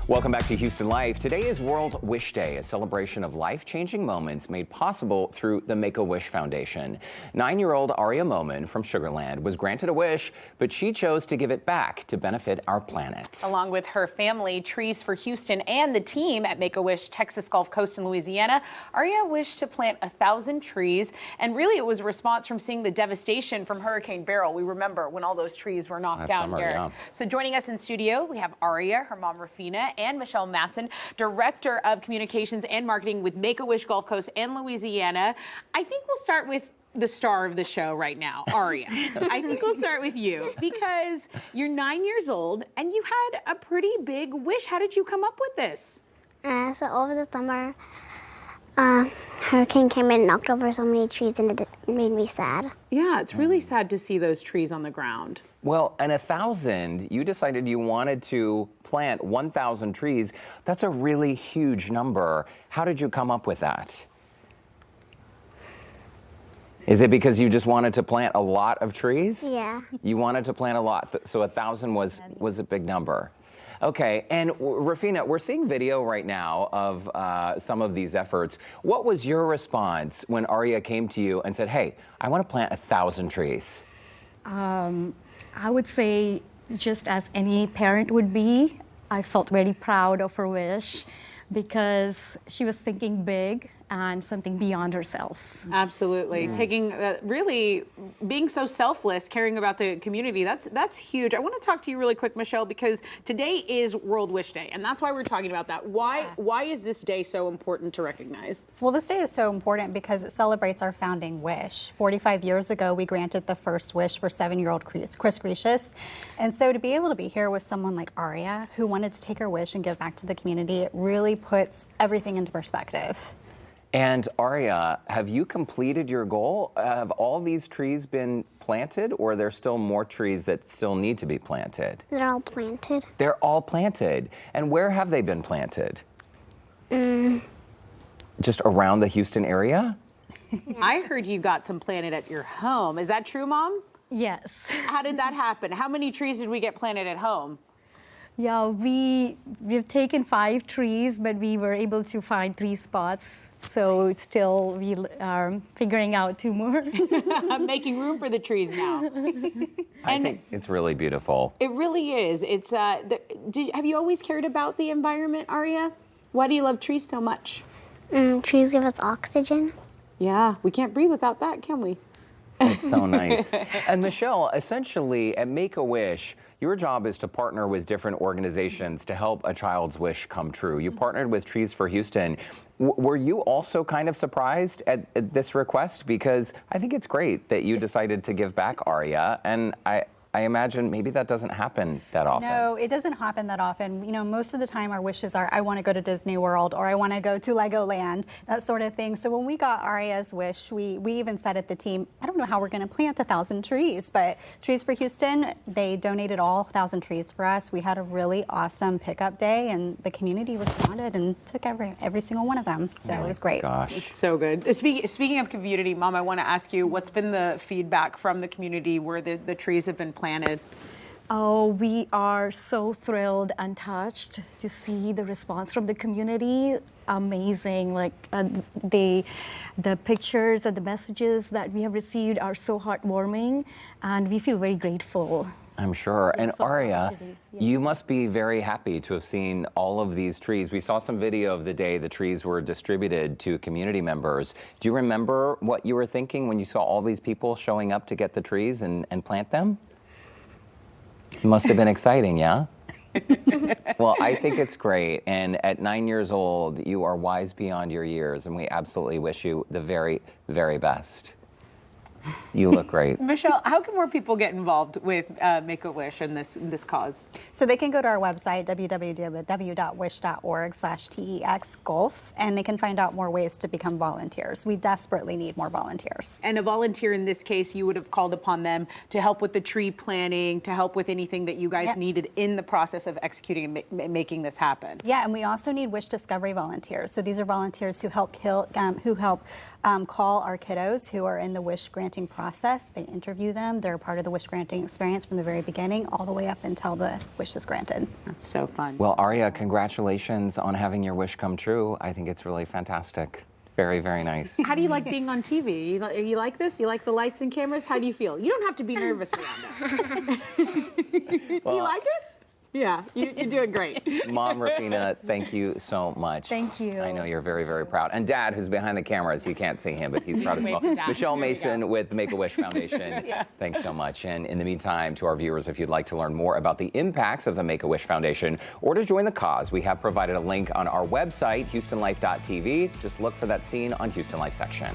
Welcome back to Houston Life. Today is World Wish Day, a celebration of life-changing moments made possible through the Make-A-Wish Foundation. 9-year-old Aria Momin from Sugar Land was granted a wish, but she chose to give it back to benefit our planet. Along with her family, Trees for Houston, and the team at Make-A-Wish Texas Gulf Coast in Louisiana, Aria wished to plant 1,000 trees. And really, it was a response from seeing the devastation from Hurricane Beryl. We remember when all those trees were knocked down summer, here. yeah. So joining us in studio, we have Aria, her mom Rafina, and Michelle Masson, Director of Communications and Marketing with Make-A-Wish Gulf Coast and Louisiana. I think we'll start with the star of the show right now, Aria. I think we'll start with you because you're 9 years old and you had a pretty big wish. How did you come up with this? So over the summer, hurricane came in and knocked over so many trees, and it made me sad. Yeah, it's really sad to see those trees on the ground. Well, and 1,000, you decided you wanted to plant 1,000 trees. That's a really huge number. How did you come up with that? Is it because you just wanted to plant a lot of trees? Yeah. You wanted to plant a lot, so 1,000 was a big number. Okay, and Rafina, we're seeing video right now of some of these efforts. What was your response when Aria came to you and said, hey, I want to plant 1,000 trees? I would say, just as any parent would be, I felt very proud of her wish because she was thinking big and something beyond herself. Absolutely. Yes. Taking, really being so selfless, caring about the community, that's huge. I want to talk to you really quick, Michelle, because today is World Wish Day, and that's why we're talking about that. Why is this day so important to recognize? Well, this day is so important because it celebrates our founding wish. 45 years ago, we granted the first wish for 7-year-old Chris Gracious. And so to be able to be here with someone like Aria, who wanted to take her wish and give back to the community, it really puts everything into perspective. And Aria, have you completed your goal? Have all these trees been planted, or are there still more trees that still need to be planted? They're all planted. They're all planted. And where have they been planted? Just around the Houston area? I heard you got some planted at your home. Is that true, Mom? Yes. How did that happen? How many trees did we get planted at home? Yeah, we've taken 5 trees, but we were able to find 3 spots. So it's still, we are figuring out 2 more. I'm making room for the trees now. I think it's really beautiful. It really is. It's have you always cared about the environment, Aria? Why do you love trees so much? Trees give us oxygen. Yeah, we can't breathe without that, can we? It's so nice. And Michelle, essentially at Make-A-Wish, your job is to partner with different organizations to help a child's wish come true. You partnered with Trees for Houston. Were you also kind of surprised at this request? Because I think it's great that you decided to give back, Aria, and I imagine maybe that doesn't happen that often. No, it doesn't happen that often. You know, most of the time our wishes are, I want to go to Disney World, or I want to go to Legoland, that sort of thing. So when we got Aria's wish, we even said at the team, I don't know how we're going to plant 1,000 trees, but Trees for Houston, they donated all 1,000 trees for us. We had a really awesome pickup day, and the community responded and took every single one of them. So it was great. Gosh. It's so good. Speaking of community, Mom, I want to ask you, what's been the feedback from the community where the trees have been planted? Oh, we are so thrilled and touched to see the response from the community. Amazing. Like the pictures and the messages that we have received are so heartwarming, and we feel very grateful. I'm sure. And Aria, Yeah. you must be very happy to have seen all of these trees. We saw some video of the day the trees were distributed to community members. Do you remember what you were thinking when you saw all these people showing up to get the trees and plant them? It must have been exciting, yeah? Well, I think it's great. And at 9 years old, you are wise beyond your years, and we absolutely wish you the very, very best. You look great. Michelle, how can more people get involved with Make-A-Wish and this cause? So they can go to our website, www.wish.org/TEXGulf, and they can find out more ways to become volunteers. We desperately need more volunteers. And a volunteer in this case, you would have called upon them to help with the tree planting, to help with anything that you guys needed in the process of executing and making this happen. Yeah, and we also need wish discovery volunteers. So these are volunteers who help call our kiddos who are in the wish granting granting process. They interview them. They're part of the wish granting experience from the very beginning all the way up until the wish is granted. That's so fun. Well, Aria, congratulations on having your wish come true. I think it's really fantastic. Very, very nice. How do you like being on TV? You like this? You like the lights and cameras? How do you feel? You don't have to be nervous around us. Do you like it? Yeah, you're doing great. Mom Rafina, thank you so much. Thank you. I know you're very, very proud. And Dad, who's behind the cameras, you can't see him, but he's proud as Wave well. to Dad. Michelle There we Mason go. with the Make-A-Wish Foundation. Thanks so much. And in the meantime, to our viewers, if you'd like to learn more about the impacts of the Make-A-Wish Foundation or to join the cause, we have provided a link on our website, HoustonLife.tv. Just look for that scene on Houston Life section.